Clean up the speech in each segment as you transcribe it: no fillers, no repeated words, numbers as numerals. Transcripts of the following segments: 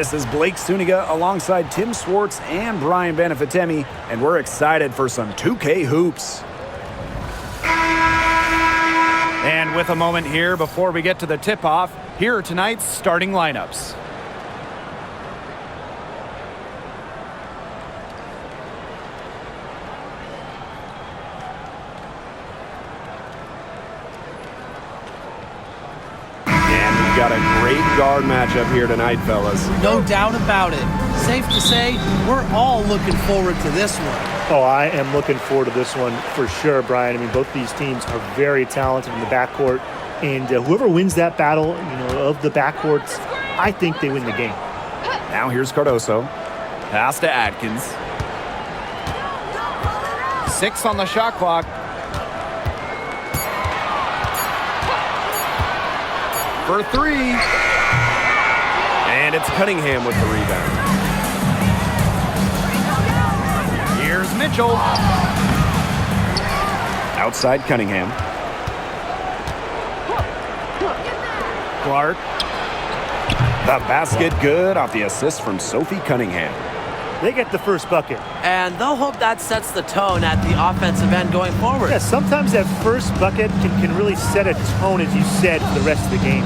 This is Blake Suniga alongside Tim Swartz and Brian Benefitemi, and we're excited for some 2K hoops. And with a moment here before we get to the tip-off, here are tonight's starting lineups. Got a great guard matchup here tonight, fellas. No doubt about it. Safe to say, we're all looking forward to this one. Oh, I am looking forward to this one for sure, Brian. I mean, both these teams are very talented in the backcourt, and whoever wins that battle, of the backcourts, I think they win the game. Now here's Cardoso. Pass to Atkins. 6 on the shot clock. For 3. And it's Cunningham with the rebound. Here's Mitchell. Outside Cunningham. Clark. The basket good off the assist from Sophie Cunningham. They get the first bucket. And they'll hope that sets the tone at the offensive end going forward. Yeah, sometimes that first bucket can really set a tone, as you said, for the rest of the game.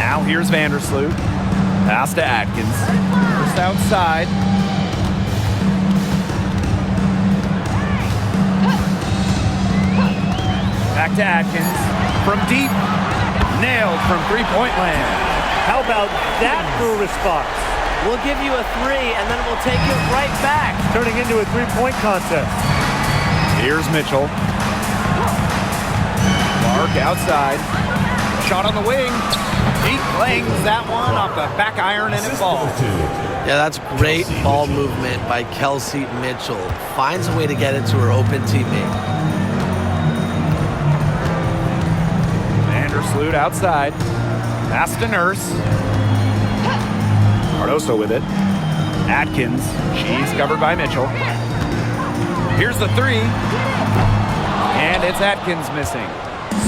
Now here's Vandersloot. Pass to Atkins. First outside. Back to Atkins. From deep. Nailed from three-point land. How about that for a response? We'll give you a 3, and then we'll take it right back. Turning into a three-point contest. Here's Mitchell. Clark outside. Shot on the wing. He clangs that one off the back iron, and it falls. Yeah, that's great ball movement by Kelsey Mitchell. Finds a way to get it to her open teammate. Vandersloot outside. Pass to Nurse. Cardoso with it. Atkins. She's covered by Mitchell. Here's the 3. And it's Atkins missing.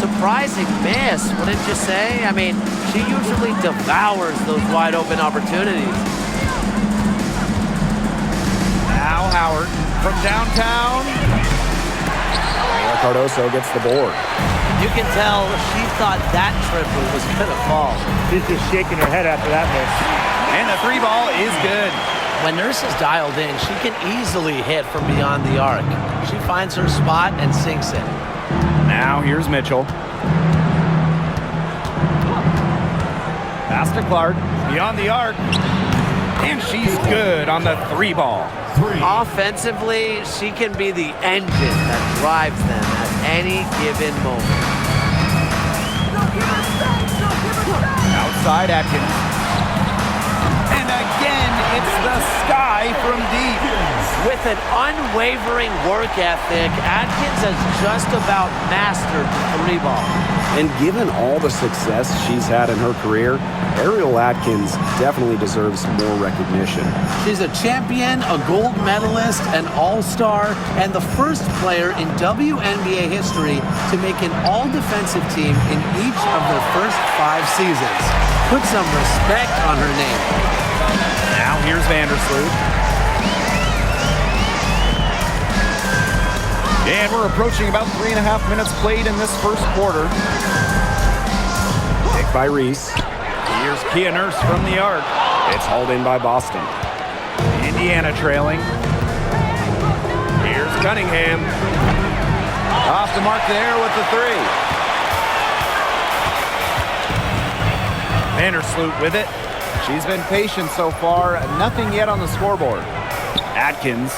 Surprising miss, wouldn't you say? I mean, she usually devours those wide open opportunities. Now Howard from downtown. Cardoso gets the board. You can tell she thought that triple was going to fall. She's just shaking her head after that miss. And the 3 ball is good. When Nurse is dialed in, she can easily hit from beyond the arc. She finds her spot and sinks it. Now here's Mitchell. Pass to Clark. Beyond the arc. And she's good on the 3 ball. Offensively, she can be the engine that drives them at any given moment. Outside Atkins. And again, it's the sky from deep. With an unwavering work ethic, Atkins has just about mastered the 3 ball. And given all the success she's had in her career, Ariel Atkins definitely deserves more recognition. She's a champion, a gold medalist, an all-star, and the first player in WNBA history to make an all-defensive team in each of their first 5 seasons. Put some respect on her name. Now here's Vandersloot. And we're approaching about 3.5 minutes played in this first quarter. Pick by Reese. Here's Kia Nurse from the arc. It's hauled in by Boston. Indiana trailing. Here's Cunningham. Off the mark there with the 3. Vandersloot with it. She's been patient so far. Nothing yet on the scoreboard. Atkins.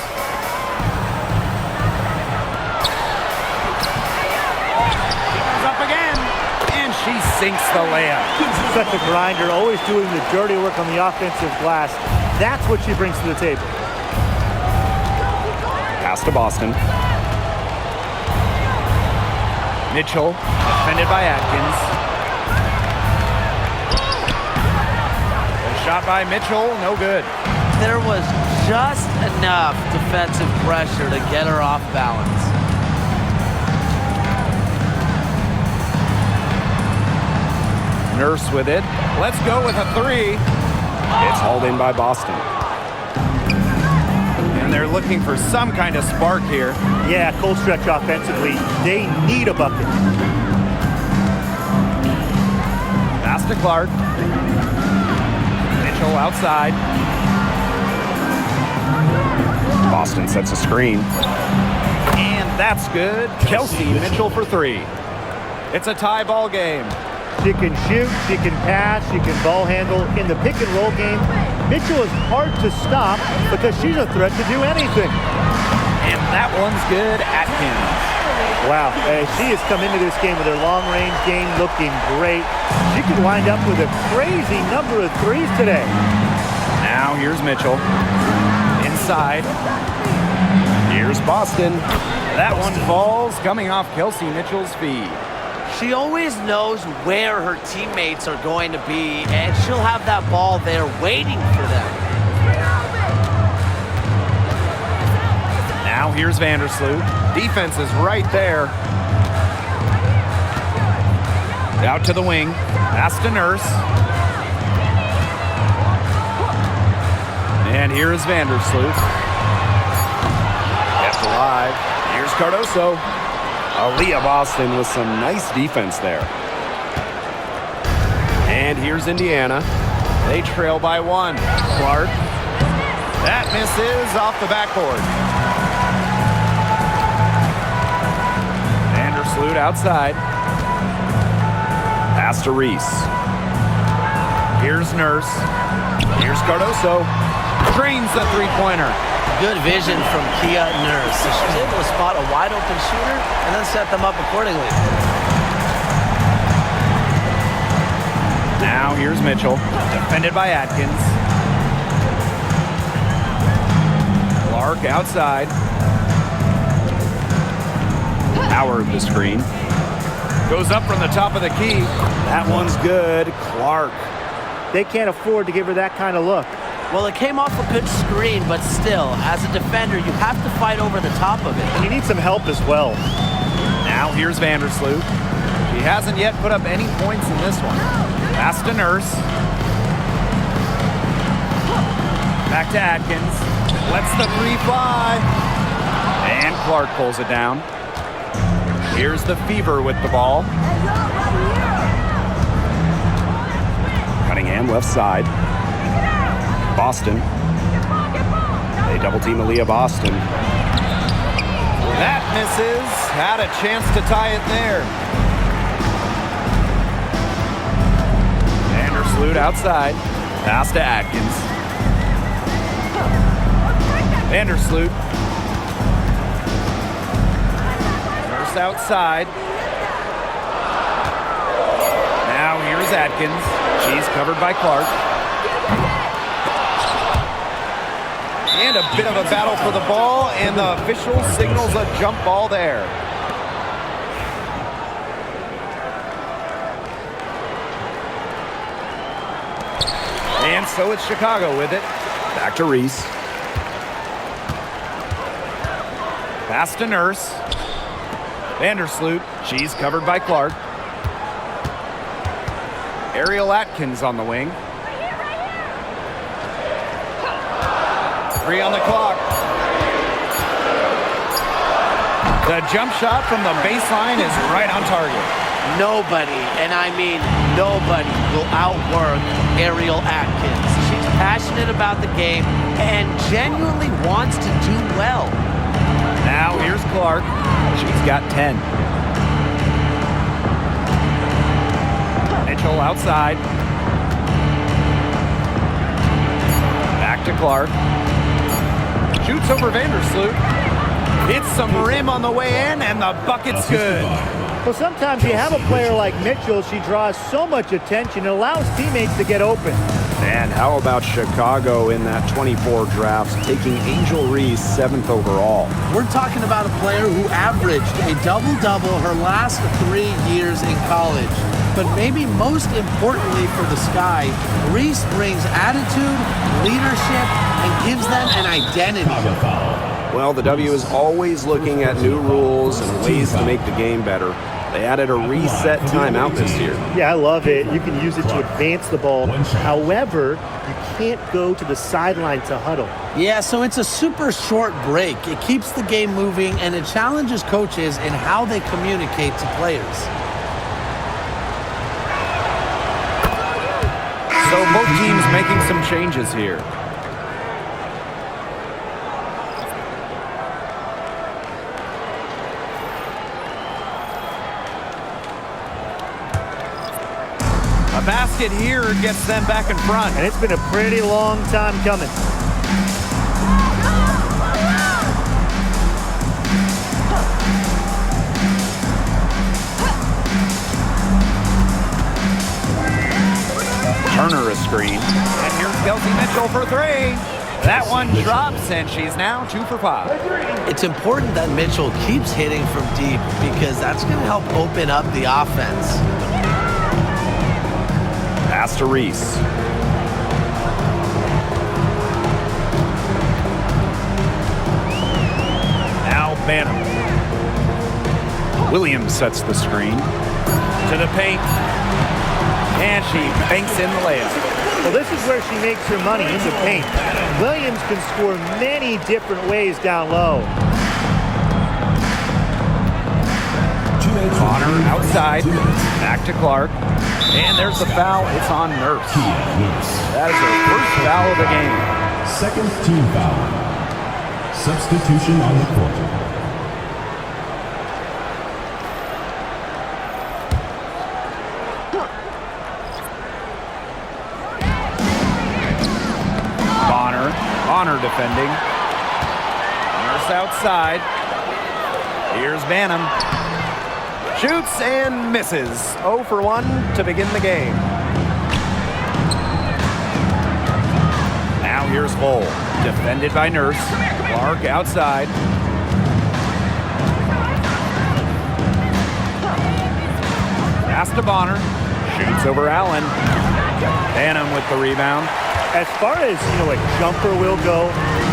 She sinks the layup. Such a grinder, always doing the dirty work on the offensive glass. That's what she brings to the table. Pass to Boston. Mitchell, defended by Atkins. A shot by Mitchell, no good. There was just enough defensive pressure to get her off balance. Nurse with it. Let's go with a 3. It's hauled in by Boston. And they're looking for some kind of spark here. Yeah, cold stretch offensively. They need a bucket. Pass to Clark. Mitchell outside. Boston sets a screen. And that's good. Kelsey Mitchell for three. It's a tie ball game. She can shoot, she can pass, she can ball handle. In the pick and roll game, Mitchell is hard to stop because she's a threat to do anything. And that one's good. Atkins. Wow, she has come into this game with her long-range game looking great. She could wind up with a crazy number of threes today. Now here's Mitchell. Inside. Here's Boston. That one falls, coming off Kelsey Mitchell's feet. She always knows where her teammates are going to be, and she'll have that ball there waiting for them. Now here's Vandersloot. Defense is right there. Out to the wing. Pass to Nurse. And here is Vandersloot. Kept alive. Here's Cardoso. Aaliyah Boston with some nice defense there. And here's Indiana. They trail by one. Clark. That misses off the backboard. Vandersloot outside. Pass to Reese. Here's Nurse. Here's Cardoso. Drains the three-pointer. Good vision from Kia Nurse. So she was able to spot a wide-open shooter and then set them up accordingly. Now here's Mitchell. Defended by Atkins. Clark outside. Howard the screen. Goes up from the top of the key. That one's good. Clark. They can't afford to give her that kind of look. Well, it came off a good screen, but still, as a defender, you have to fight over the top of it. And you need some help as well. Now here's Vandersloot. He hasn't yet put up any points in this one. Pass to Nurse. Back to Atkins. Lets the three fly. And Clark pulls it down. Here's the Fever with the ball. Cunningham left side. Boston. They double team Aaliyah Boston. That misses. Had a chance to tie it there. Vandersloot outside. Pass to Atkins. Vandersloot. Nurse outside. Now here's Atkins. She's covered by Clark. And a bit of a battle for the ball, and the official signals a jump ball there. And so it's Chicago with it. Back to Reese. Pass to Nurse. Vandersloot. She's covered by Clark. Ariel Atkins on the wing. 3 on the clock. The jump shot from the baseline is right on target. Nobody, and I mean nobody, will outwork Ariel Atkins. She's passionate about the game and genuinely wants to do well. Now here's Clark. She's got 10. Mitchell outside. Back to Clark. Shoots over Vandersloot. Hits some rim on the way in, and the bucket's good. Well, sometimes you have a player like Mitchell. She draws so much attention. It allows teammates to get open. And how about Chicago in that 24 draft, taking Angel Reese 7th overall? We're talking about a player who averaged a double-double her last 3 years in college. But maybe most importantly for the Sky, Reese brings attitude, leadership, and gives them an identity. Well, the W is always looking at new rules and ways to make the game better. They added a reset timeout this year. Yeah, I love it. You can use it to advance the ball. However, you can't go to the sideline to huddle. Yeah, so it's a super short break. It keeps the game moving, and it challenges coaches in how they communicate to players. So both teams making some changes here. A basket here gets them back in front. And it's been a pretty long time coming. Turner a screen. And here's Kelsey Mitchell for three. That one drops, and she's now 2 for 5. It's important that Mitchell keeps hitting from deep because that's going to help open up the offense. Pass to Reese. Now Banham. Williams sets the screen. To the paint. And she banks in the layup. Well, this is where she makes her money, in the paint. Williams can score many different ways down low. Connor outside. Back to Clark. And there's the foul. It's on Nurse. That is her first foul of the game. Second team foul. Substitution on the court. Bonner defending. Nurse outside. Here's Banham. Shoots and misses. 0 for 1 to begin the game. Now here's Hull. Defended by Nurse. Clark outside. Pass to Bonner. Shoots over Allen. Banham with the rebound. As far as, a jumper will go,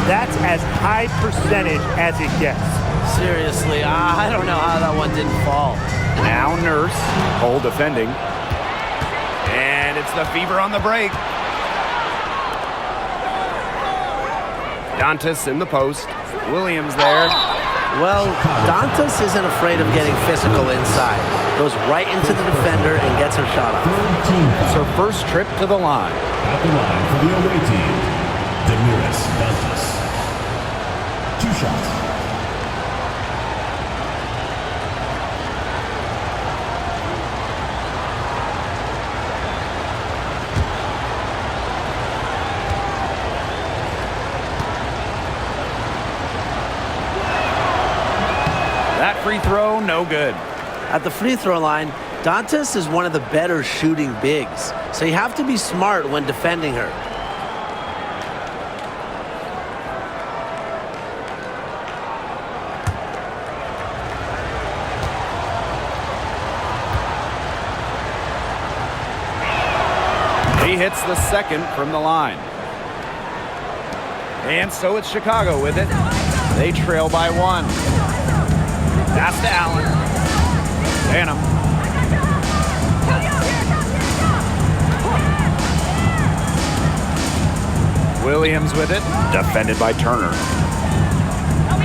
that's as high percentage as it gets. Seriously, I don't know how that one didn't fall. Now Nurse, Hull defending. And it's the Fever on the break. Dantas in the post. Williams there. Well, Dantas isn't afraid of getting physical inside. Goes right into the defender and gets her shot off. It's her first trip to the line. At the line for the away team, Demiris Dantas. 2 shots. That free throw, no good. At the free throw line, Dantas is one of the better shooting bigs, so you have to be smart when defending her. He hits the second from the line. And so it's Chicago with it. They trail by 1. Pass to Allen. Banham. Williams with it. Defended by Turner.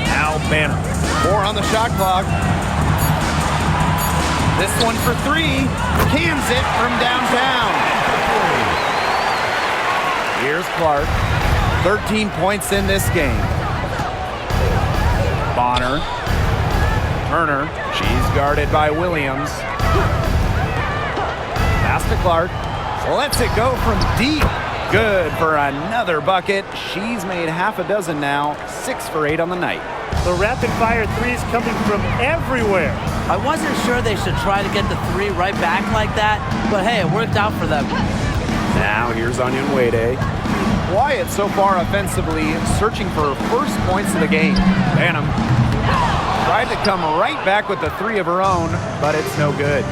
Now Banham. 4 on the shot clock. This one for 3. Cans it from downtown. Here's Clark. 13 points in this game. Bonner. Turner. She's guarded by Williams. Pass to Clark. Lets it go from deep. Good for another bucket. She's made half a dozen now. 6 for 8 on the night. The rapid-fire threes coming from everywhere. I wasn't sure they should try to get the 3 right back like that, but hey, it worked out for them. Now here's Onyenwere. Quiet so far offensively, searching for her first points of the game. Banham tried to come right back with the 3 of her own, but it's no good.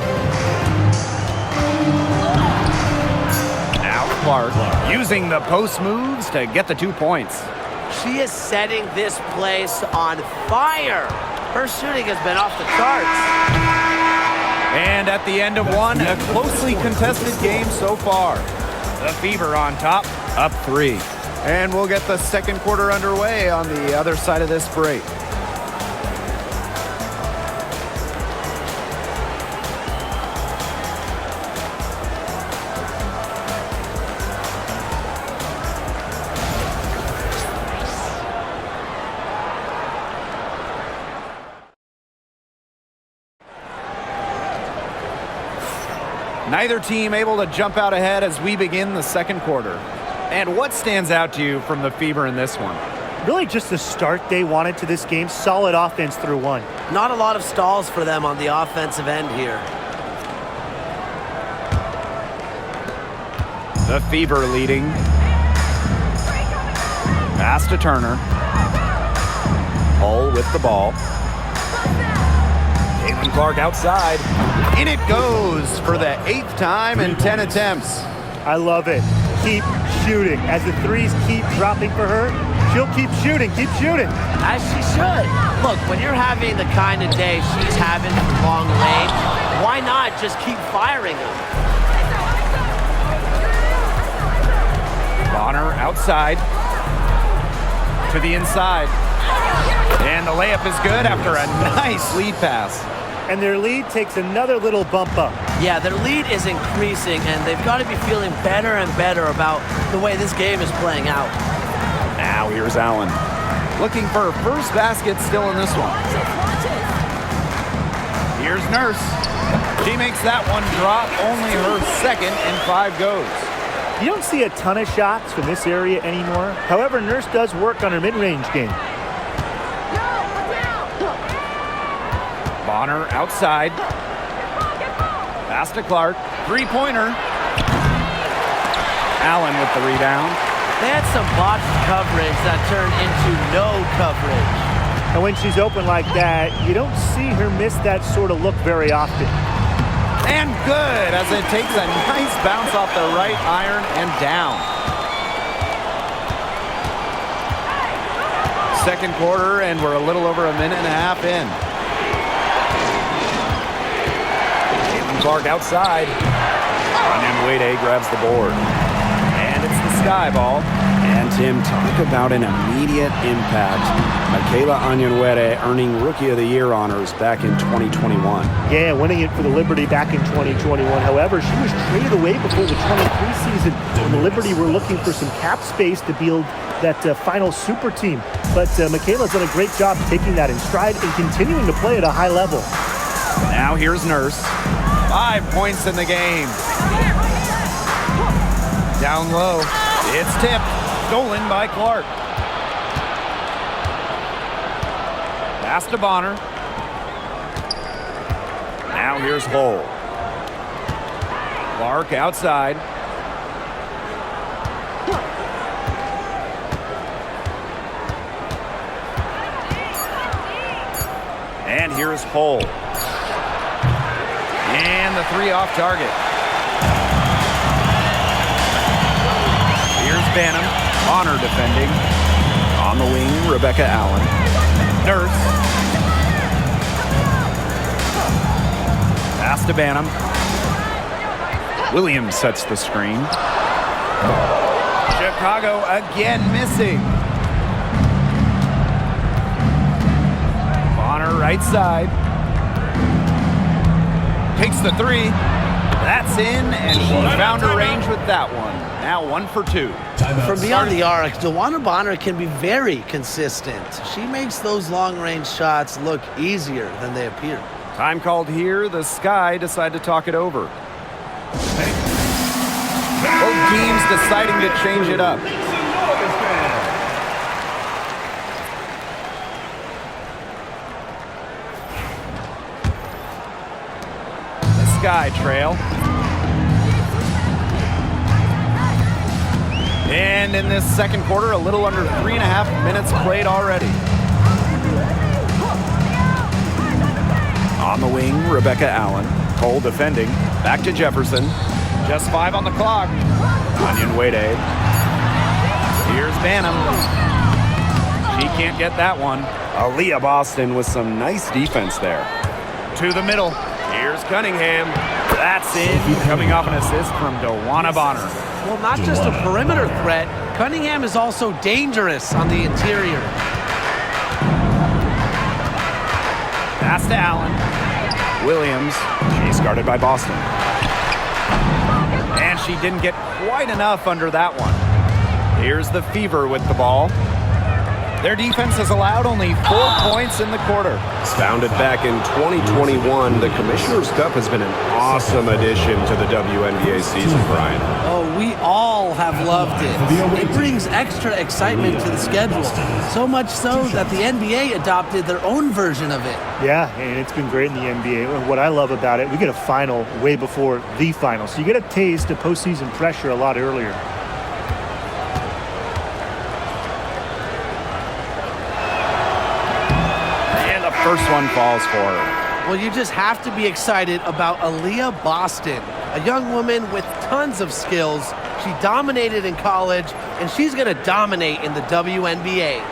Now Clark using the post moves to get the 2 points. She is setting this place on fire. Her shooting has been off the charts. And at the end of one, a closely contested game so far. The Fever on top, up 3. And we'll get the second quarter underway on the other side of this break. Neither team able to jump out ahead as we begin the second quarter. And what stands out to you from the Fever in this one? Really just the start they wanted to this game. Solid offense through one. Not a lot of stalls for them on the offensive end here. The Fever leading. Pass to Turner. Hull with the ball. Clark outside. In it goes for the 8th time in 10 attempts. I love it. Keep shooting. As the threes keep dropping for her, she'll keep shooting, keep shooting. As she should. Look, when you're having the kind of day she's having from long range, why not just keep firing them? Bonner outside. To the inside. And the layup is good after a nice lead pass. And their lead takes another little bump up. Yeah, their lead is increasing, and they've got to be feeling better and better about the way this game is playing out. Now here's Allen. Looking for first basket still in this one. Here's Nurse. She makes that one drop, only her second in 5 goes. You don't see a ton of shots from this area anymore. However, Nurse does work on her mid-range game. Bonner outside. Pass to Clark. 3-pointer. Allen with the rebound. They had some botched coverage that turned into no coverage. And when she's open like that, you don't see her miss that sort of look very often. And good as it takes a nice bounce off the right iron and down. Second quarter, and we're a little over a minute and a half in. Clark outside. Onyenwere grabs the board. And it's the Sky ball. And Tim, talk about an immediate impact. Michaela Onyenwere earning Rookie of the Year honors back in 2021. Yeah, winning it for the Liberty back in 2021. However, she was traded away before the 23 season when the Liberty were looking for some cap space to build that final super team. But Michaela's done a great job taking that in stride and continuing to play at a high level. Now here's Nurse. 5 points in the game. Down low. It's tipped. Stolen by Clark. Pass to Bonner. Now here's Hull. Clark outside. And here's Hull. And the 3 off target. Here's Banham. Bonner defending. On the wing, Rebecca Allen. Nurse. Pass to Banham. Williams sets the screen. Chicago again missing. Bonner right side. Takes the 3. That's in, and she found her range with that one. Now 1 for 2. From beyond the arc, DeWanna Bonner can be very consistent. She makes those long-range shots look easier than they appear. Time called here. The Sky decide to talk it over. Both teams deciding to change it up. Sky trail. And in this second quarter, a little under 3.5 minutes played already. On the wing, Rebecca Allen. Cole defending. Back to Jefferson. Just 5 on the clock. Onyenwere. Here's Banham. She can't get that one. Aaliyah Boston with some nice defense there. To the middle. Here's Cunningham. That's in, coming off an assist from DeWanna Bonner. Well, not just a perimeter threat, Cunningham is also dangerous on the interior. Pass to Allen. Williams. She's guarded by Boston. And she didn't get quite enough under that one. Here's the Fever with the ball. Their defense has allowed only 4 points in the quarter. Founded back in 2021, the Commissioner's Cup has been an awesome addition to the WNBA season, Brian. Oh, we all have loved it. It brings extra excitement to the schedule. So much so that the NBA adopted their own version of it. Yeah, and it's been great in the NBA. And what I love about it, we get a final way before the final. So you get a taste of postseason pressure a lot earlier. First one falls for her. Well, you just have to be excited about Aaliyah Boston, a young woman with tons of skills. She dominated in college, and she's going to dominate in the WNBA.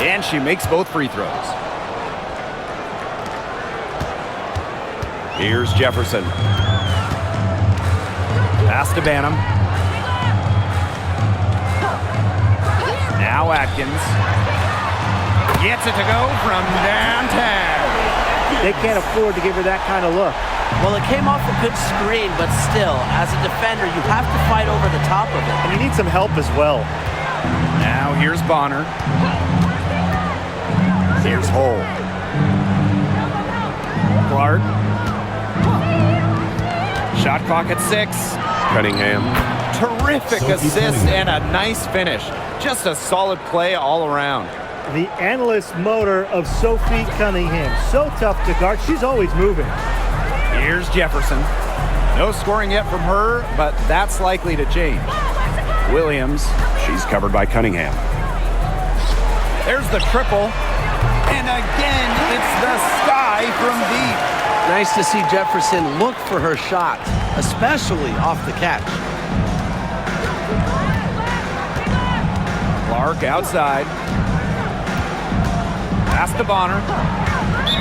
And she makes both free throws. Here's Jefferson. Pass to Banham. Now Atkins. Gets it to go from downtown. They can't afford to give her that kind of look. Well, it came off a good screen, but still, as a defender, you have to fight over the top of it. And you need some help as well. Now here's Bonner. Here's Hull. Clark. Shot clock at 6. Cunningham. Terrific assist and a nice finish. Just a solid play all around. The endless motor of Sophie Cunningham. So tough to guard. She's always moving. Here's Jefferson. No scoring yet from her, but that's likely to change. Williams. She's covered by Cunningham. There's the triple. And again, it's the sky from deep. Nice to see Jefferson look for her shot, especially off the catch. Clark outside. Pass to Bonner.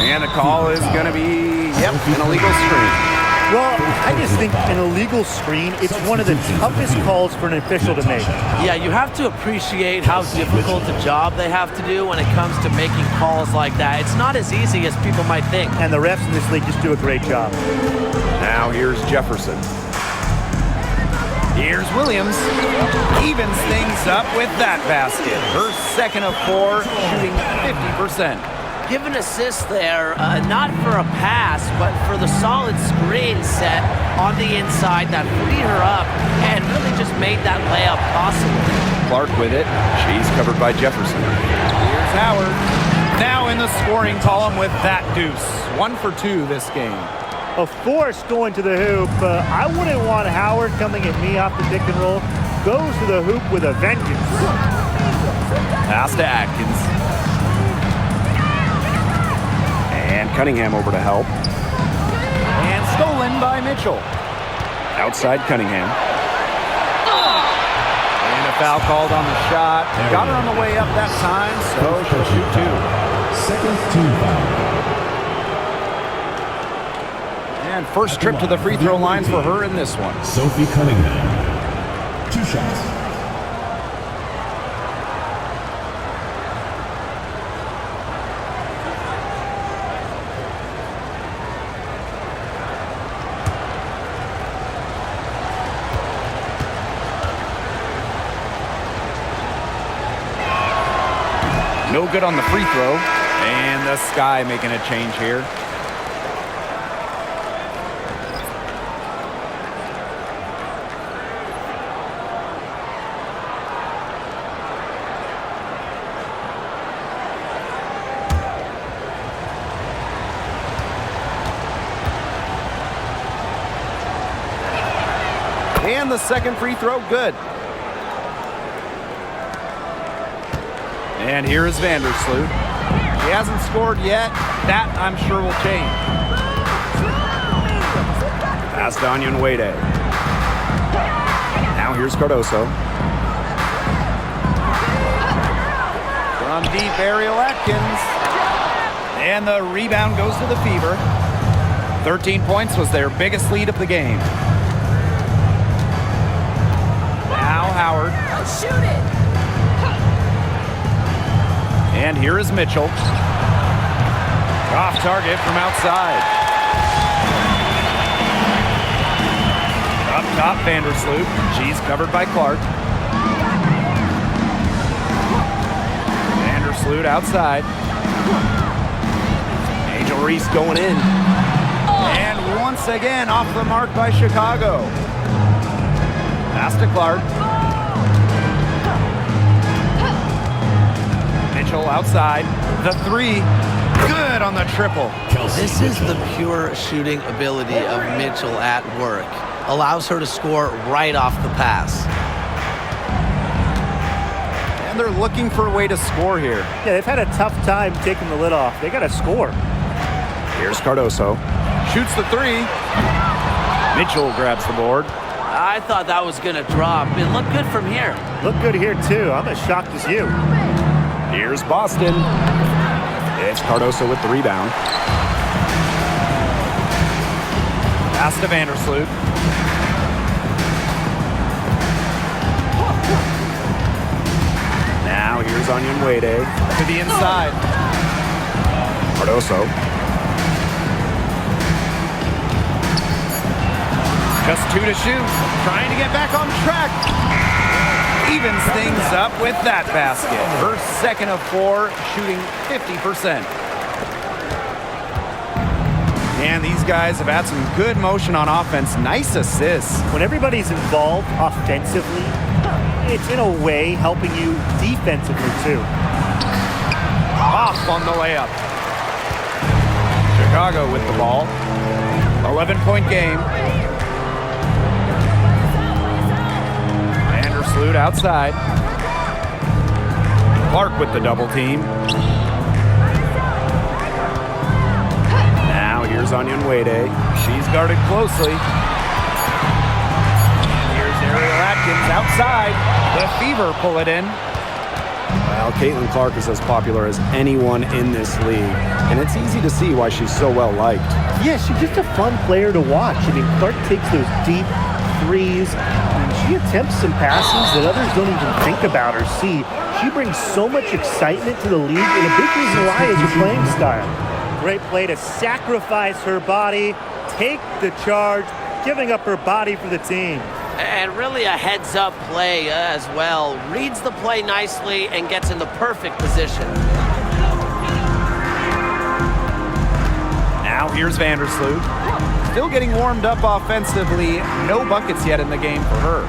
And the call is going to be, an illegal screen. Well, I just think an illegal screen, it's one of the toughest calls for an official to make. Yeah, you have to appreciate how difficult a job they have to do when it comes to making calls like that. It's not as easy as people might think. And the refs in this league just do a great job. Now here's Jefferson. Here's Williams. Evens things up with that basket. Her second of 4, shooting 50%. Give an assist there, not for a pass, but for the solid screen set on the inside that freed her up and really just made that layup possible. Clark with it. She's covered by Jefferson. Here's Howard. Now in the scoring column with that deuce. 1 for 2 this game. A force going to the hoop. I wouldn't want Howard coming at me off the pick and roll. Goes to the hoop with a vengeance. Pass to Atkins. And Cunningham over to help. And stolen by Mitchell. Outside Cunningham. And a foul called on the shot. Got her on the way up that time, so she'll shoot 2. Second team foul. And first trip to the free throw line for her in this one. Sophie Cunningham. 2 shots. No good on the free throw. And the Sky making a change here. And the second free throw, good. And here is Vandersloot. She hasn't scored yet. That, I'm sure, will change. Pass to Onyenwere. Now here's Cardoso. Down deep, Ariel Atkins. And the rebound goes to the Fever. 13 points was their biggest lead of the game. Now Howard. Shoot it! And here is Mitchell. Off target from outside. Up top, Vandersloot. She's covered by Clark. Vandersloot outside. Angel Reese going in. And once again off the mark by Chicago. Pass to Clark. Mitchell outside. The three. Good on the triple. This is the pure shooting ability of Mitchell at work. Allows her to score right off the pass. And they're looking for a way to score here. Yeah, they've had a tough time taking the lid off. They got to score. Here's Cardoso. Shoots the three. Mitchell grabs the board. I thought that was going to drop. It looked good from here. Look good here, too. I'm as shocked as you. Here's Boston. It's Cardoso with the rebound. Pass to Vandersloot. Now here's Onion Wade. To the inside. Cardoso. Just 2 to shoot. Trying to get back on track. Evens things up with that basket. Her second of 4, shooting 50%. And these guys have had some good motion on offense. Nice assists. When everybody's involved offensively, it's in a way helping you defensively, too. Off on the layup. Chicago with the ball. 11-point game. Vandersloot outside. Clark with the double team. Now here's Onion Wade. She's guarded closely. And here's Ariel Atkins outside. The Fever pull it in. Well, Caitlin Clark is as popular as anyone in this league, and it's easy to see why she's so well liked. Yeah, she's just a fun player to watch. I mean, Clark takes those deep threes, and she attempts some passes that others don't even think about or see. She brings so much excitement to the league, and a big reason why is her playing style. Great play to sacrifice her body, take the charge, giving up her body for the team. And really a heads-up play as well. Reads the play nicely and gets in the perfect position. Now here's Vandersloot. Still getting warmed up offensively. No buckets yet in the game for her.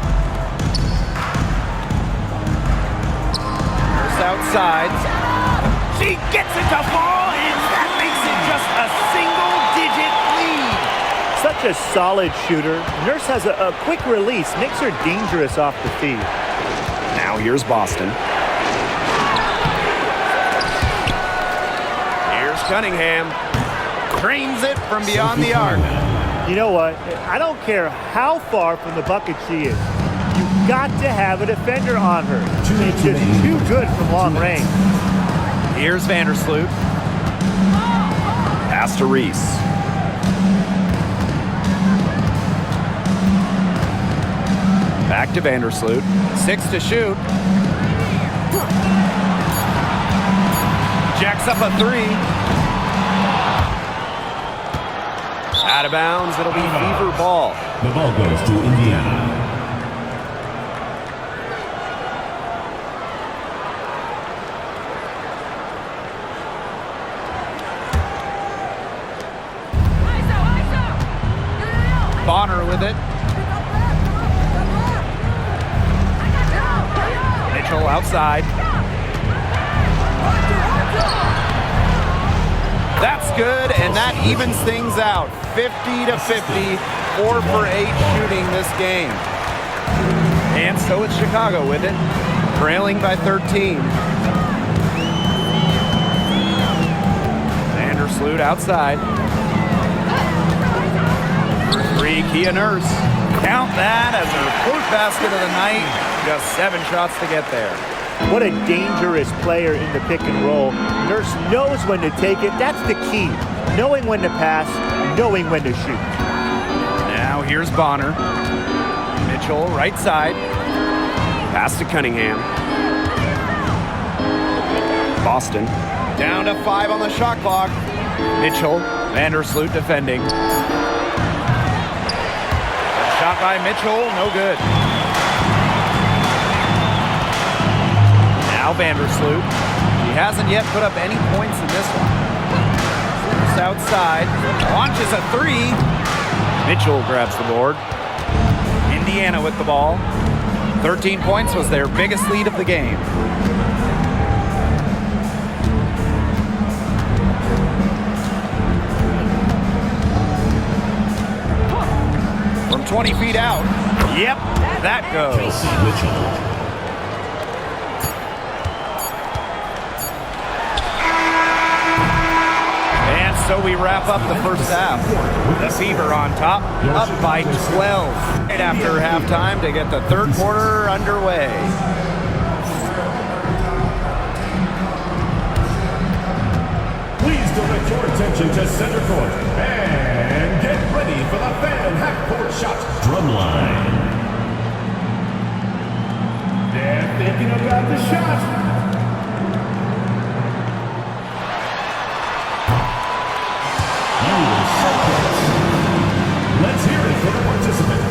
First outside. She gets it to fall, and that makes it just a single-digit lead. Such a solid shooter. Nurse has a quick release, makes her dangerous off the feed. Now here's Boston. Here's Cunningham. Drains it from beyond the arc. You know what? I don't care how far from the bucket she is. You've got to have a defender on her. She's just too good from long range. Here's Vandersloot. Pass to Reese. Back to Vandersloot. 6 to shoot. Jacks up a 3. Out of bounds. It'll be Fever ball. The ball goes to Indiana. Bonner with it. Mitchell outside. That's good, and that evens things out. 50 to 50, 4 for 8 shooting this game. And so it's Chicago with it, trailing by 13. Vandersloot outside. 3, Kia Nurse. Count that as her fourth basket of the night. Just 7 shots to get there. What a dangerous player in the pick and roll. Nurse knows when to take it. That's the key. Knowing when to pass, knowing when to shoot. Now here's Bonner. Mitchell, right side. Pass to Cunningham. Boston. Down to 5 on the shot clock. Mitchell, Vandersloot defending. Shot by Mitchell, no good. Now Vandersloot. He hasn't yet put up any points in this one. Just outside. Launches a 3. Mitchell grabs the board. Indiana with the ball. 13 points was their biggest lead of the game. From 20 feet out. Yep, that goes. And so we wrap up the first half. The Fever on top, up by 12. Right after halftime to get the third quarter underway. Please direct your attention to center court and get ready for the fan half-court shot drumline. They're thinking about the shot. Let's hear it for the participant.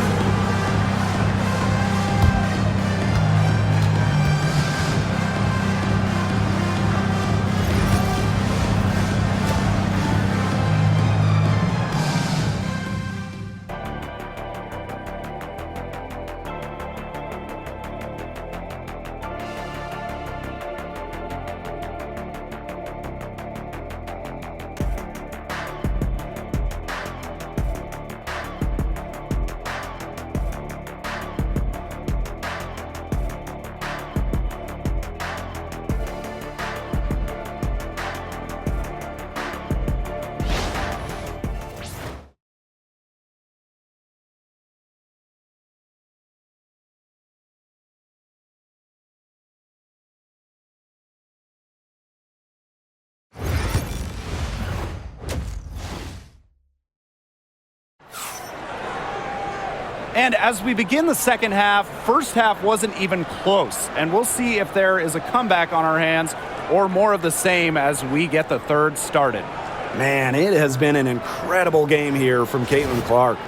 And as we begin the second half, first half wasn't even close. And we'll see if there is a comeback on our hands or more of the same as we get the third started. Man, it has been an incredible game here from Caitlin Clark.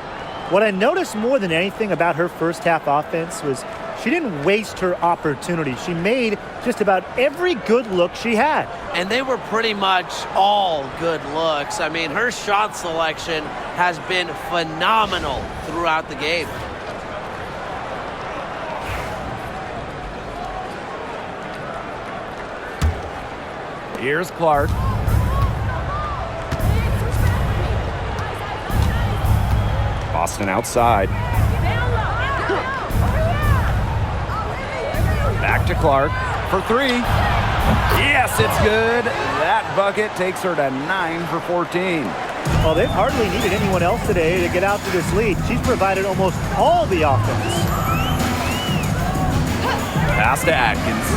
What I noticed more than anything about her first half offense was she didn't waste her opportunity. She made just about every good look she had. And they were pretty much all good looks. I mean, her shot selection has been phenomenal throughout the game. Here's Clark. Boston outside. Back to Clark for 3. Yes, it's good. That bucket takes her to 9 for 14. Well, they've hardly needed anyone else today to get out to this lead. She's provided almost all the offense. Pass to Atkins.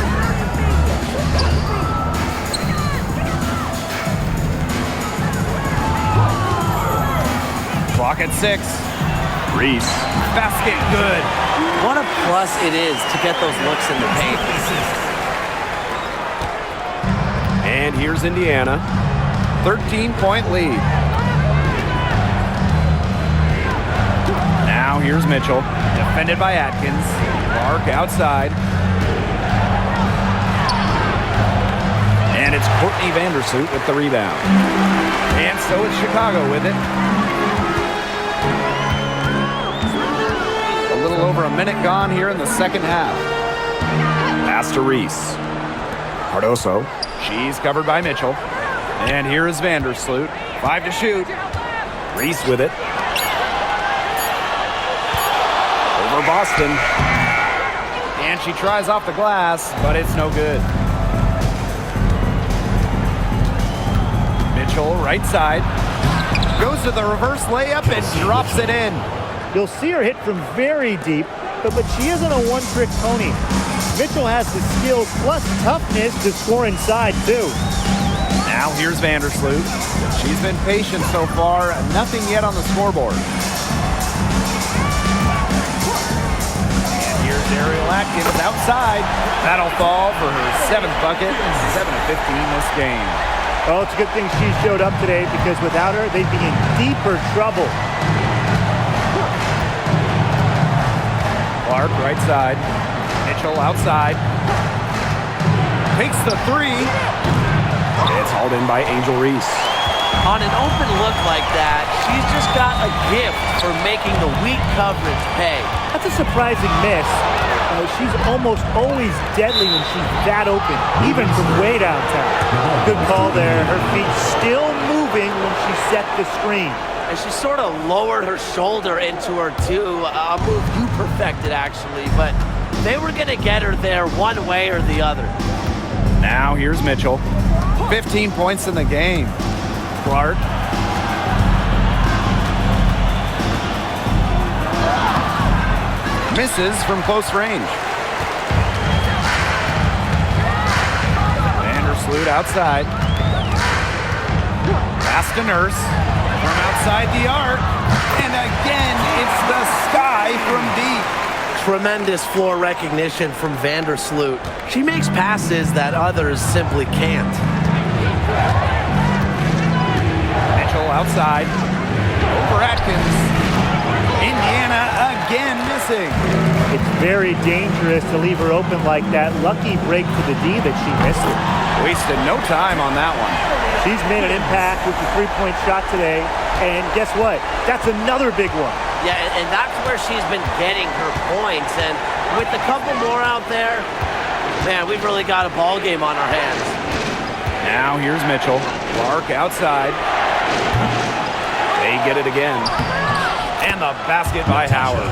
Clock at 6. Reese. Basket good. What a plus it is to get those looks in the paint. And here's Indiana. 13-point lead. Now here's Mitchell. Defended by Atkins. Clark outside. And it's Courtney Vandersloot with the rebound. And so it's Chicago with it. A little over a minute gone here in the second half. Pass to Reese. Cardoso. She's covered by Mitchell. And here is Vandersloot. 5 to shoot. Reese with it. Over Boston. And she tries off the glass, but it's no good. Mitchell, right side. Goes to the reverse layup and drops it in. You'll see her hit from very deep, but she isn't a one-trick pony. Mitchell has the skills plus toughness to score inside, too. Now here's Vandersloot. She's been patient so far. Nothing yet on the scoreboard. And here's Ariel Atkins outside. That'll fall for her 7th bucket. 7 of 15 this game. Well, it's a good thing she showed up today because without her, they'd be in deeper trouble. Clark right side. Mitchell outside. Takes the 3. It's hauled in by Angel Reese. On an open look like that, she's just got a gift for making the weak coverage pay. That's a surprising miss. She's almost always deadly when she's that open, even from way downtown. Good call there. Her feet still moving when she set the screen. And she sort of lowered her shoulder into her, too. A move you perfected, actually. But they were going to get her there one way or the other. Now here's Mitchell. 15 points in the game. Clark. Misses from close range. Vandersloot outside. Pass to Nurse. From outside the arc. And again, it's the sky from deep. Tremendous floor recognition from Vandersloot. She makes passes that others simply can't. Mitchell outside. Over Atkins. Indiana again missing. It's very dangerous to leave her open like that. Lucky break for the D that she missed it. Wasted no time on that one. She's made an impact with the three-point shot today. And guess what? That's another big one. Yeah, and that's where she's been getting her points. And with a couple more out there, man, we've really got a ball game on our hands. Now here's Mitchell. Clark outside. They get it again. And the basket by Howard.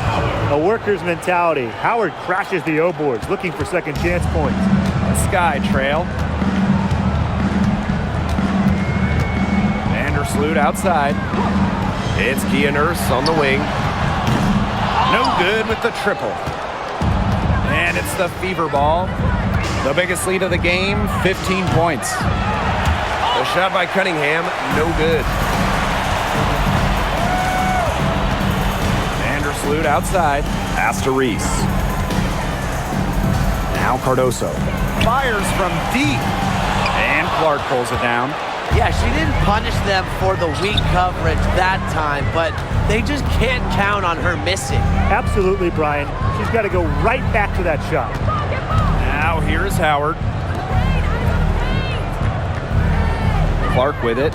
A worker's mentality. Howard crashes the O-boards, looking for second chance points. Sky trail. Vandersloot outside. It's Kia Nurse on the wing. No good with the triple. And it's the Fever ball. The biggest lead of the game, 15 points. The shot by Cunningham, no good. Vandersloot outside. Pass to Reese. Now Cardoso. Fires from deep. And Clark pulls it down. Yeah, she didn't punish them for the weak coverage that time, but they just can't count on her missing. Absolutely, Brian. She's got to go right back to that shot. Now here's Howard. Clark with it.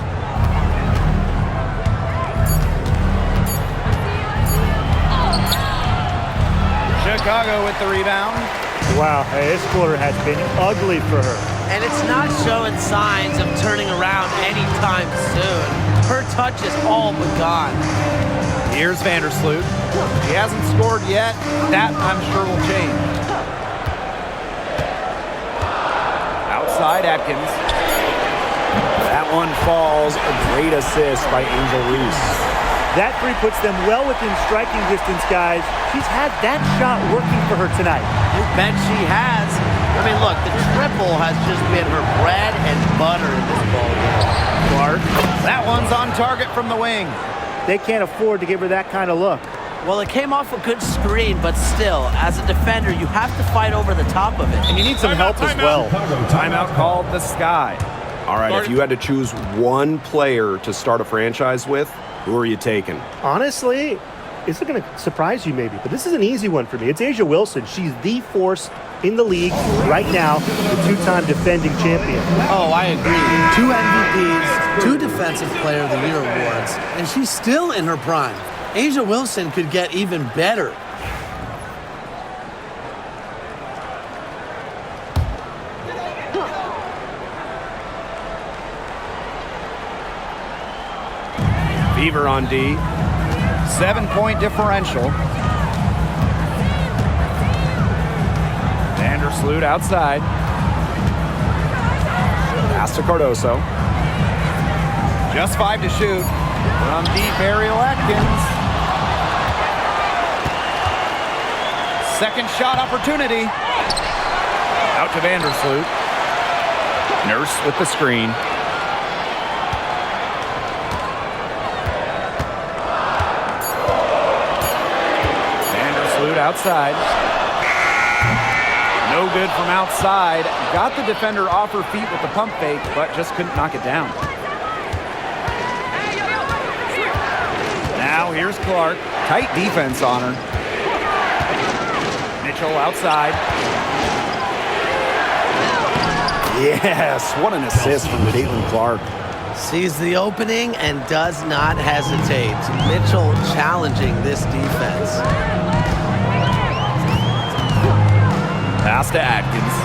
Chicago with the rebound. Wow, this quarter has been ugly for her. And it's not showing signs of turning around anytime soon. Her touch is all but gone. Here's Vandersloot. He hasn't scored yet. That, I'm sure, will change. Outside Atkins. That one falls. A great assist by Angel Reese. That three puts them well within striking distance, guys. She's had that shot working for her tonight. You bet she has. I mean, look, the triple has just been her bread and butter in this ball game. Clark. That one's on target from the wing. They can't afford to give her that kind of look. Well, it came off a good screen, but still, as a defender, you have to fight over the top of it. And you need some help as well. Timeout called the Sky. All right, if you had to choose one player to start a franchise with, who are you taking? Honestly, it's going to surprise you maybe, but this is an easy one for me. It's A'ja Wilson. She's the force in the league right now, the two-time defending champion. Oh, I agree. 2 MVPs, 2 Defensive Player of the Year awards, and she's still in her prime. A'ja Wilson could get even better. Fever on D. 7-point differential. Vandersloot outside. Pass to Cardoso. Just 5 to shoot. From deep, Ariel Atkins. Second shot opportunity. Out to Vandersloot. Nurse with the screen. Vandersloot outside. No good from outside. Got the defender off her feet with the pump fake, but just couldn't knock it down. Now here's Clark. Tight defense on her. Mitchell outside. Yes, what an assist from Caitlin-Clark. Sees the opening and does not hesitate. Mitchell challenging this defense. Pass to Atkins.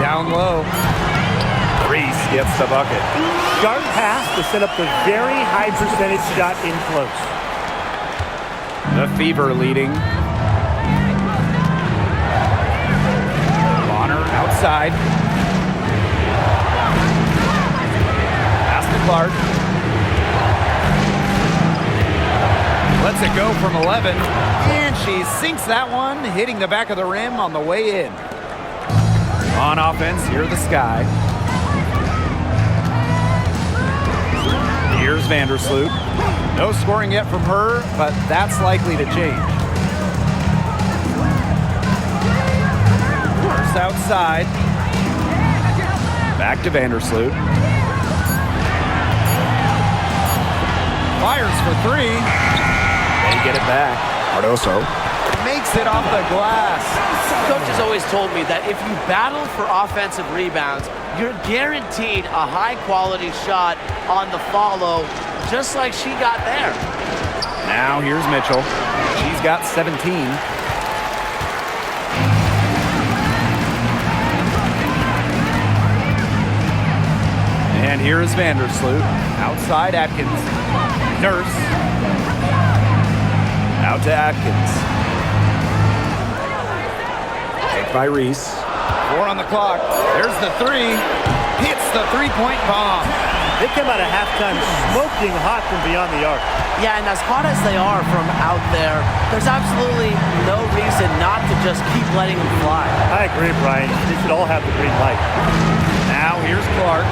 Down low. Reese gets the bucket. Sharp pass to set up the very high percentage shot in close. The Fever leading. Bonner outside. Pass to Clark. Lets it go from 11. And she sinks that one, hitting the back of the rim on the way in. On offense, here the Sky. Here's Vandersloot. No scoring yet from her, but that's likely to change. First outside. Back to Vandersloot. Fires for three. They get it back. Cardoso Makes it off the glass. Coach has always told me that if you battle for offensive rebounds, you're guaranteed a high-quality shot on the follow, just like she got there. Now here's Mitchell. She's got 17. And here is Vandersloot. Outside Atkins. Nurse. Out to Atkins. Take by Reese. 4 on the clock. There's the three. Hits the three-point bomb. They come out of halftime smoking hot from beyond the arc. Yeah, and as hot as they are from out there, there's absolutely no reason not to just keep letting them fly. I agree, Brian. They should all have the green light. Now here's Clark.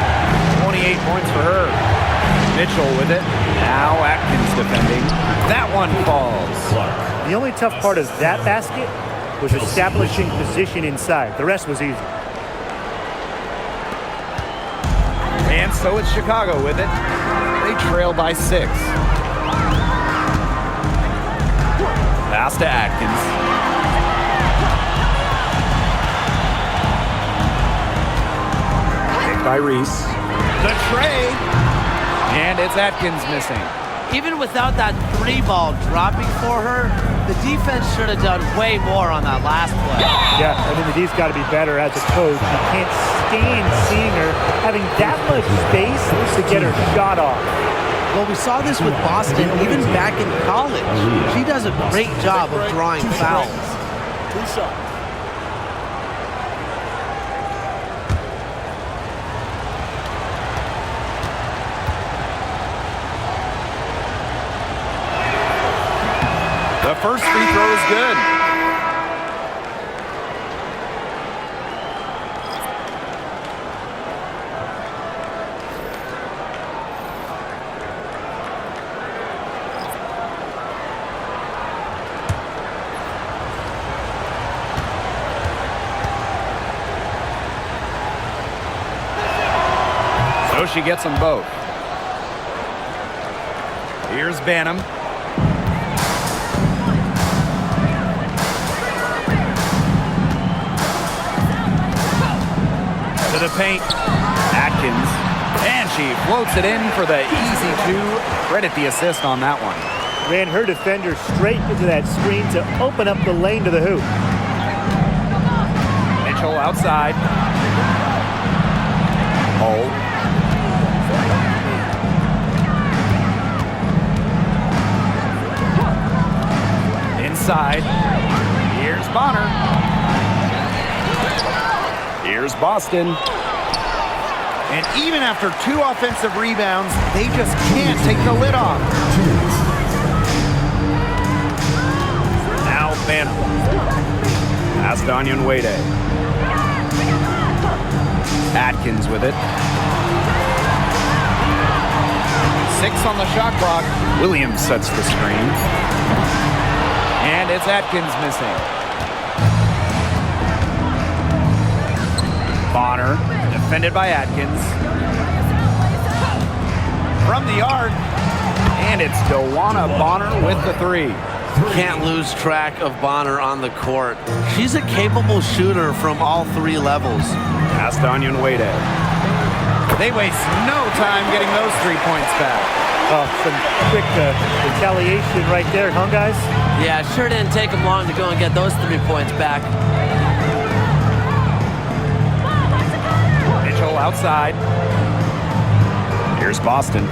28 points for her. Mitchell with it. Now Atkins defending. That one falls. The only tough part of that basket was establishing position inside. The rest was easy. And so it's Chicago with it. They trail by 6. Pass to Atkins. Take by Reese. The tray. And it's Atkins missing. Even without that three ball dropping for her, the defense should have done way more on that last play. Yeah, I mean, the D's got to be better as a coach. You can't stand seeing her having that much space to get her shot off. Well, we saw this with Boston even back in college. She does a great job of drawing fouls. The first free throw is good. So she gets them both. Here's Banham. To the paint. Atkins. And she floats it in for the easy two. Credit the assist on that one. Ran her defender straight into that screen to open up the lane to the hoop. Mitchell outside. Hold. Inside. Here's Bonner. Here's Boston. And even after 2 offensive rebounds, they just can't take the lid off. Now Banham. Pass to Onyenwere. Atkins with it. 6 on the shot clock. Williams sets the screen. And it's Atkins missing. Bonner, defended by Atkins. From the arc, and it's DeWanna Bonner with the 3. Can't lose track of Bonner on the court. She's a capable shooter from all 3 levels. Pass to Onyenwere. They waste no time getting those 3 points back. Oh, some quick retaliation right there, huh, guys? Yeah, sure didn't take them long to go and get those 3 points back. Mitchell outside. Here's Boston.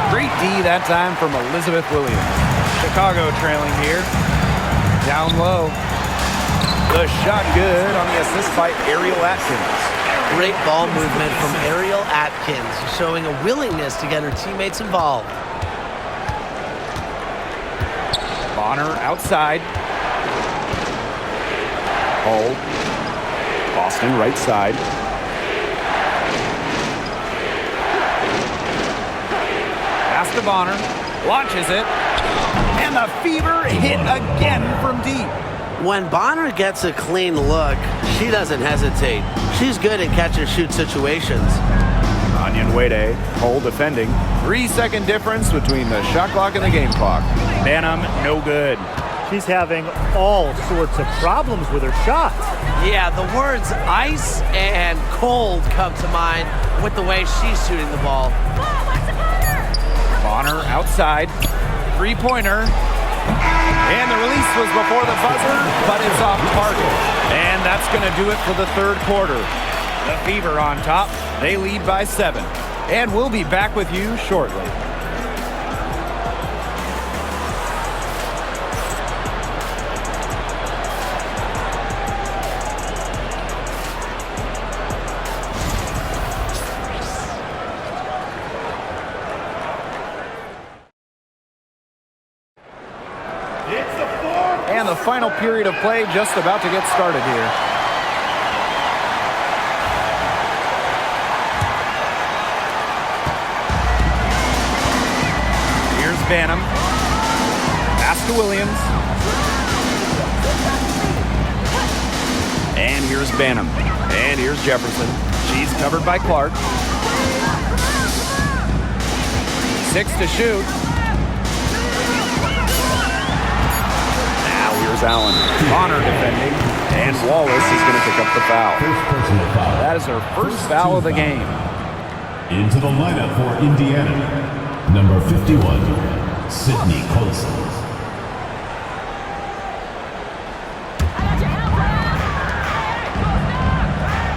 Great D that time from Elizabeth Williams. Chicago trailing here. Down low. The shot good on the assist by Ariel Atkins. Great ball movement from Ariel Atkins, showing a willingness to get her teammates involved. Bonner outside. Hold. Boston right side. Pass to Bonner. Launches it. And the Fever hit again from deep. When Bonner gets a clean look, she doesn't hesitate. She's good in catch-and-shoot situations. Onyenwere, Hold defending. 3-second difference between the shot clock and the game clock. Banham, no good. She's having all sorts of problems with her shot. Yeah, the words ice and cold come to mind with the way she's shooting the ball. Bonner outside. 3-pointer. And the release was before the buzzer, but it's off target. And that's going to do it for the 3rd quarter. The Fever on top. They lead by 7. And we'll be back with you shortly. And the final period of play just about to get started here. Here's Banham. Pass to Williams. And here's Banham. And here's Jefferson. She's covered by Clark. 6 to shoot. Here's Allen. Bonner defending. And Wallace is going to pick up the foul. That is her first foul of the game. Into the lineup for Indiana, number 51, Sydney Colson.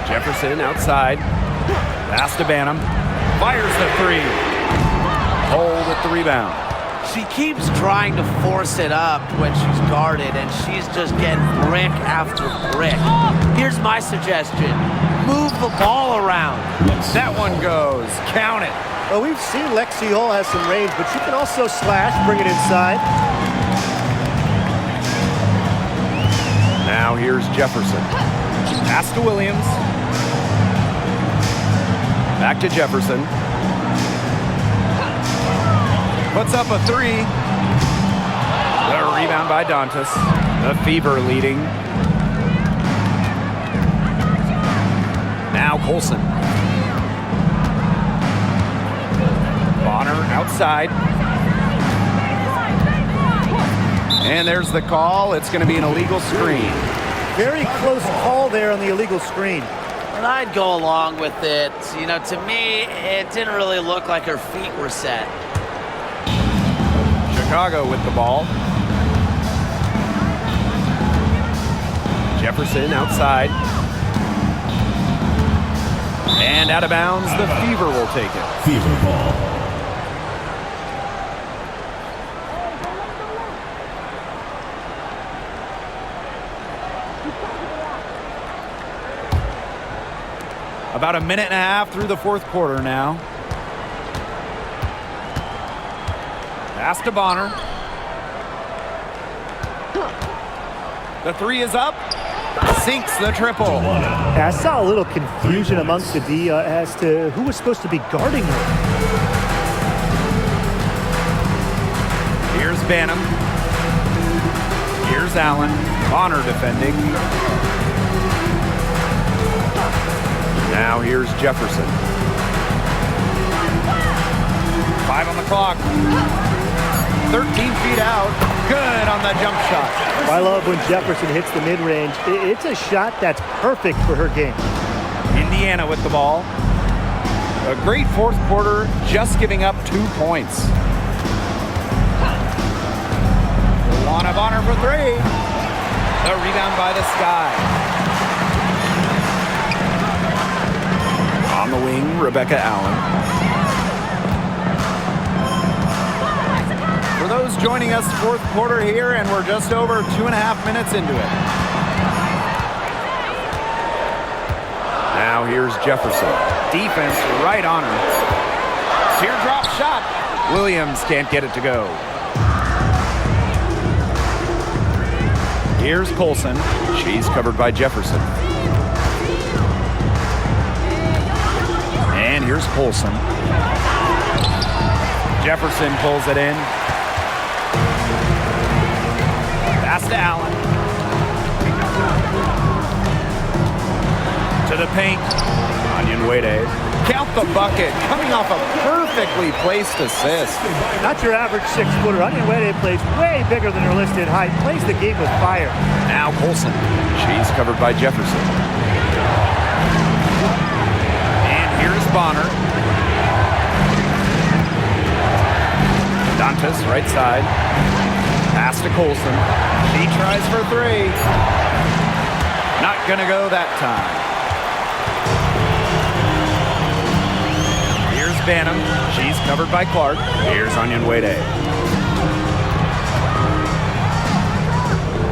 Jefferson outside. Pass to Banham. Fires the 3. Hold at the rebound. She keeps trying to force it up when she's guarded, and she's just getting brick after brick. Here's my suggestion. Move the ball around. That one goes. Count it. Well, we've seen Lexi Hull has some range, but she can also slash, bring it inside. Now here's Jefferson. Pass to Williams. Back to Jefferson. Puts up a 3. The rebound by Dantas. The Fever leading. Now Colson. Bonner outside. And there's the call. It's going to be an illegal screen. Very close call there on the illegal screen. And I'd go along with it. You know, to me, it didn't really look like her feet were set. Chicago with the ball. Jefferson outside. And out of bounds, the Fever will take it. Fever ball. About a minute and a half through the fourth quarter now. Pass to Bonner. The three is up. Sinks the triple. I saw a little confusion amongst the D as to who was supposed to be guarding her. Here's Banham. Here's Allen. Bonner defending. Now here's Jefferson. 5 on the clock. 13 feet out. Good on the jump shot. I love when Jefferson hits the mid-range. It's a shot that's perfect for her game. Indiana with the ball. A great fourth quarter, just giving up 2 points. Luana Bonner for 3. The rebound by the Sky. On the wing, Rebecca Allen. For those joining us, fourth quarter here, and we're just over 2.5 minutes into it. Now here's Jefferson. Defense right on her. Teardrop shot. Williams can't get it to go. Here's Colson. She's covered by Jefferson. And here's Colson. Jefferson pulls it in. Pass to Allen. To the paint. Onyenwere. Count the bucket. Coming off a perfectly placed assist. Not your average 6-footer. Onyenwere plays way bigger than her listed height. Plays the game with fire. Now Colson. She's covered by Jefferson. And here's Bonner. Dantas, right side. Pass to Colson. She tries for 3. Not gonna go that time. Here's Banham. She's covered by Clark. Here's Onyenwere.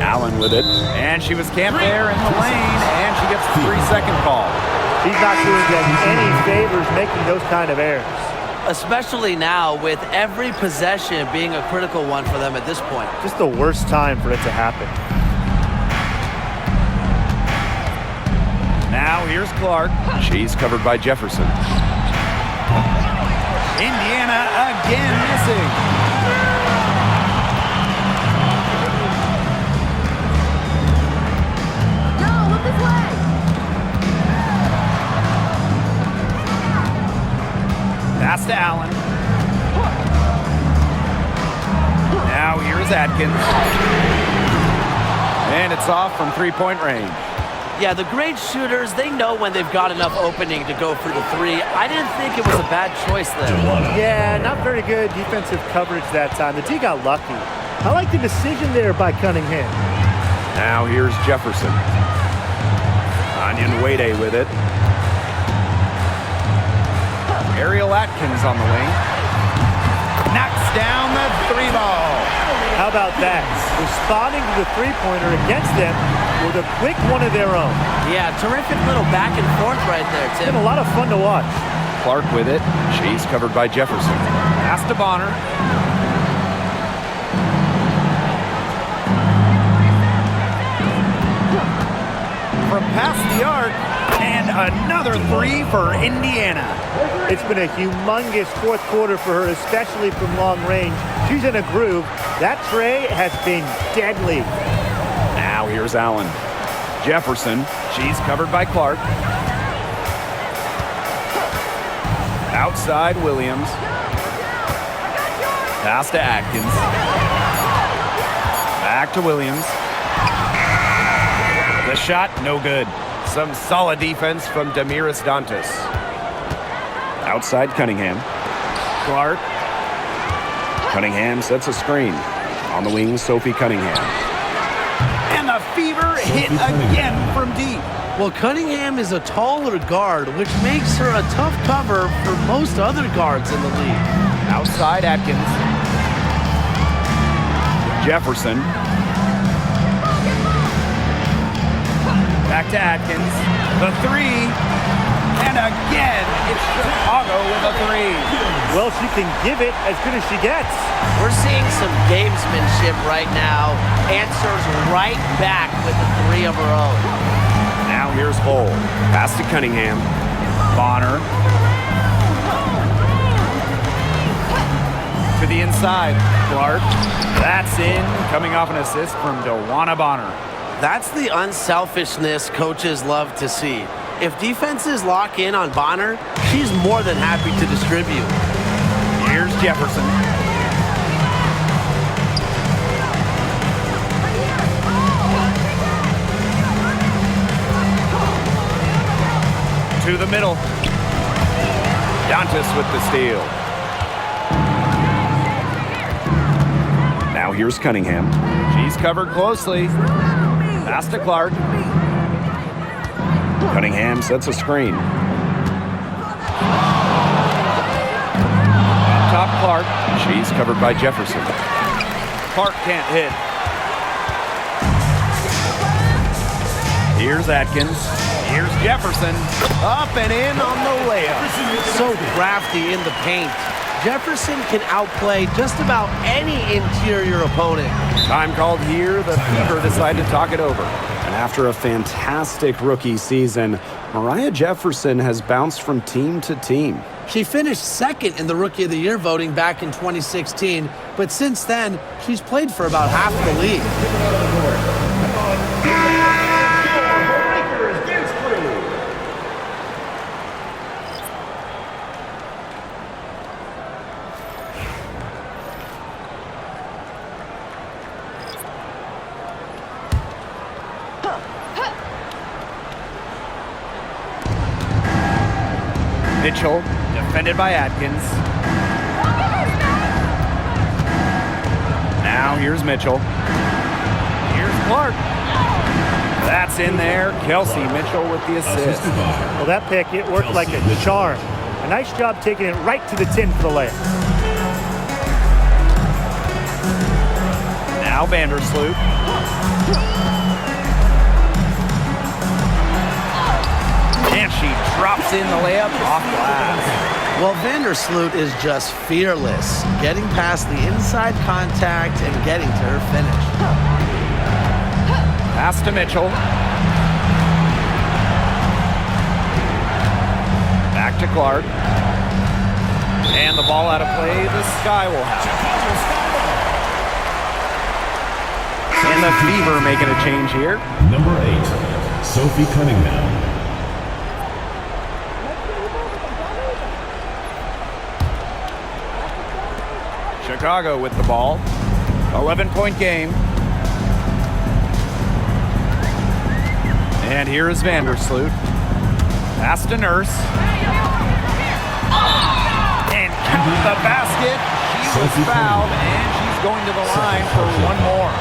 Allen with it. And she was camped there in the lane, and she gets the 3-second call. She's not doing them any favors making those kind of errors. Especially now with every possession being a critical one for them at this point. Just the worst time for it to happen. Now here's Clark. She's covered by Jefferson. Indiana again missing. No, look this way. Pass to Allen. Now here's Atkins. And it's off from 3-point range. Yeah, the great shooters, they know when they've got enough opening to go for the 3. I didn't think it was a bad choice there. Yeah, not very good defensive coverage that time. The D got lucky. I like the decision there by Cunningham. Now here's Jefferson. Onyenwere with it. Ariel Atkins on the wing. Knocks down the 3-ball. How about that? Responding to the 3-pointer against them with a quick one of their own. Yeah, terrific little back and forth right there, It's Tim. been a lot of fun to watch. Clark with it. She's covered by Jefferson. Pass to Bonner. From past the arc, and another 3 for Indiana. It's been a humongous fourth quarter for her, especially from long range. She's in a groove. That tray has been deadly. Now here's Allen. Jefferson. She's covered by Clark. Outside Williams. Pass to Atkins. Back to Williams. The shot, no good. Some solid defense from Damiris Dantas. Outside Cunningham. Clark. Cunningham sets a screen. On the wing, Sophie Cunningham. And the fever hit again from deep. Well, Cunningham is a taller guard, which makes her a tough cover for most other guards in the league. Outside Atkins. Jefferson. Back to Atkins. The 3. And again, it's Chicago with a three. Well, she can give it as good as she gets. We're seeing some gamesmanship right now. Answers right back with a three of her own. Now here's Hull. Pass to Cunningham. Bonner. To the inside. Clark. That's in. Coming off an assist from DeWanna Bonner. That's the unselfishness coaches love to see. If defenses lock in on Bonner, she's more than happy to distribute. Here's Jefferson. To the middle. Dantas with the steal. Now here's Cunningham. She's covered closely. Pass to Clark. Cunningham sets a screen. Up top, Clark. She's covered by Jefferson. Clark can't hit. Here's Atkins. Here's Jefferson. Up and in on the layup. So crafty in the paint. Jefferson can outplay just about any interior opponent. Time called here. The Fever decide to talk it over. And after a fantastic rookie season, Mariah Jefferson has bounced from team to team. She finished second in the Rookie of the Year voting back in 2016, but since then, she's played for about half the league. Mitchell, defended by Atkins. Now here's Mitchell. Here's Clark. That's in there. Kelsey Mitchell with the assist. Well, that pick, it worked like a charm. A nice job taking it right to the tin for the layup. Now Vandersloot. And she drops in the layup off glass. Well, Vandersloot is just fearless, getting past the inside contact and getting to her finish. Pass to Mitchell. Back to Clark. And the ball out of play. The Sky will have it. And the Fever making a change here. Number 8, Sophie Cunningham. Chicago with the ball. 11-point game. And here is Vandersloot. Pass to Nurse. And the basket. She was fouled, and she's going to the line for one more.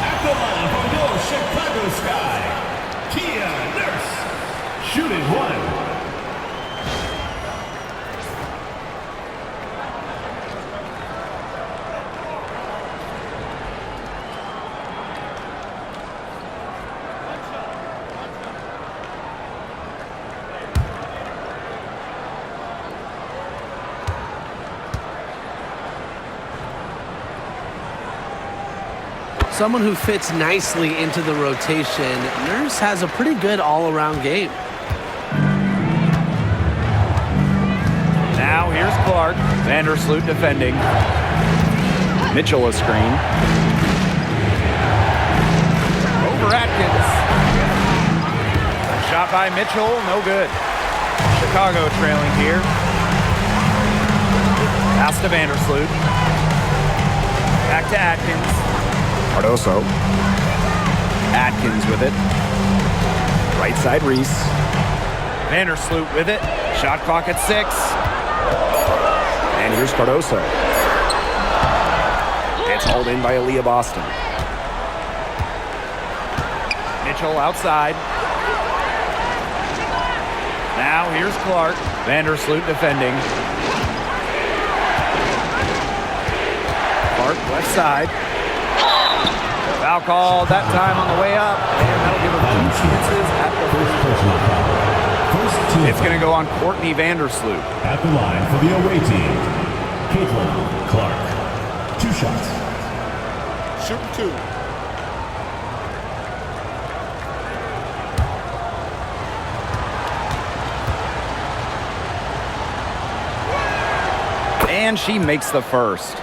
At the line for your Chicago Sky, Kia Nurse. Shooting one. Someone who fits nicely into the rotation. Nurse has a pretty good all-around game. Now here's Clark. Vandersloot defending. Mitchell a screen. Over Atkins. A shot by Mitchell, no good. Chicago trailing here. Pass to Vandersloot. Back to Atkins. Cardoso. Atkins with it. Right side Reese. Vandersloot with it. Shot clock at 6. And here's Cardoso. It's hauled in by Aaliyah Boston. Mitchell outside. Now here's Clark. Vandersloot defending. Clark left side. Foul called that time on the way up. And that'll give them 2 chances at the free throw. It's going to go on Courtney Vandersloot. At the line for the away team, Caitlin Clark. 2 shots. Shooting 2. And she makes the first.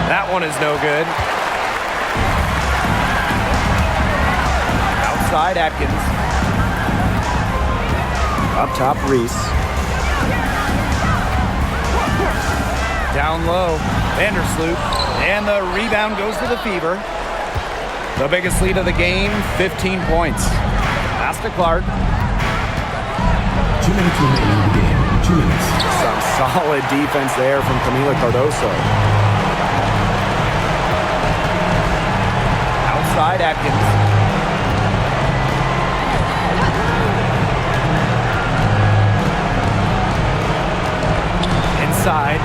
That one is no good. Outside Atkins. Up top, Reese. Down low, Vandersloot. And the rebound goes to the Fever. The biggest lead of the game, 15 points. Pass to Clark. 2 minutes remaining in the game. 2 minutes. Some solid defense there from Camila Cardoso. Outside Atkins. Inside.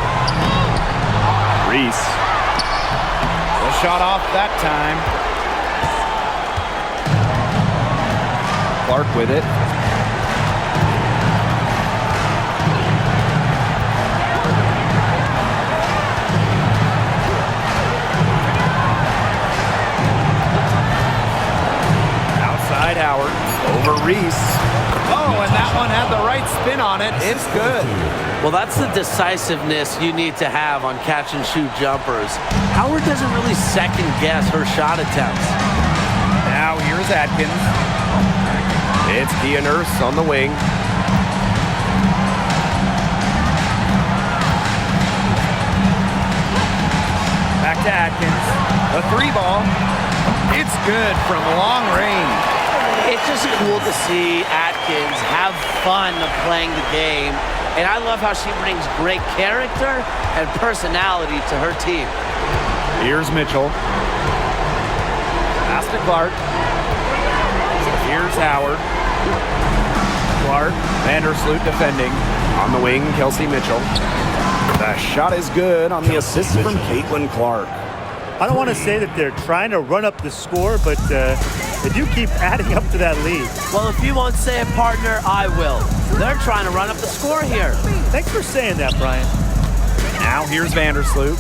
Reese. The shot off that time. Clark with it. Outside Howard. Over Reese. Oh, and that one had the right spin on it. It's good. Well, that's the decisiveness you need to have on catch-and-shoot jumpers. Howard doesn't really second-guess her shot attempts. Now here's Atkins. It's Kia Nurse on the wing. Back to Atkins. The 3-ball. It's good from long range. It's just cool to see Atkins have fun playing the game. And I love how she brings great character and personality to her team. Here's Mitchell. Pass to Clark. Here's Howard. Clark. Vandersloot defending. On the wing, Kelsey Mitchell. The shot is good on the assist from Caitlin Clark. I don't want to say that they're trying to run up the score, but they do keep adding up to that lead. Well, if you won't say it, partner, I will. They're trying to run up the score here. Thanks for saying that, Brian. Now here's Vandersloot.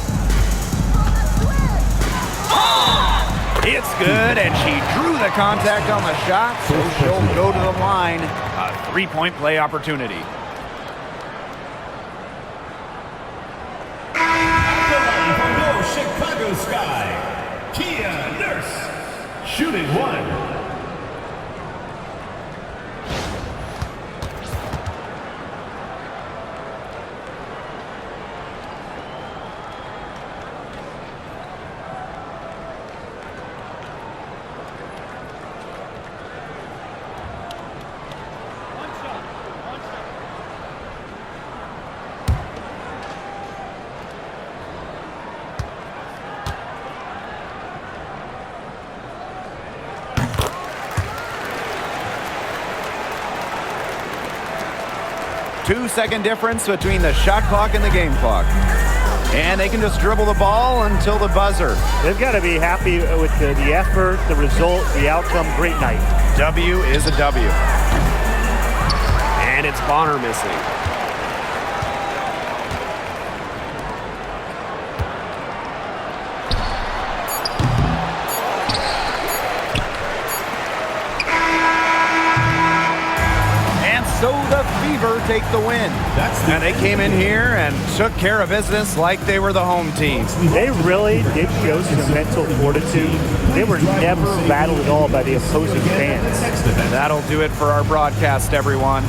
It's good, and she drew the contact on the shot, so she'll go to the line. A 3-point play opportunity. From your Chicago sky, Kia Nurse. Shooting 1. Two-second difference between the shot clock and the game clock. And they can just dribble the ball until the buzzer. They've got to be happy with the effort, the result, the outcome. Great night. W is a W. And it's Bonner missing. So the Fever take the win. And they came in here and took care of business like they were the home team. They really did show some mental fortitude. They were never rattled at all by the opposing fans. That'll do it for our broadcast, everyone.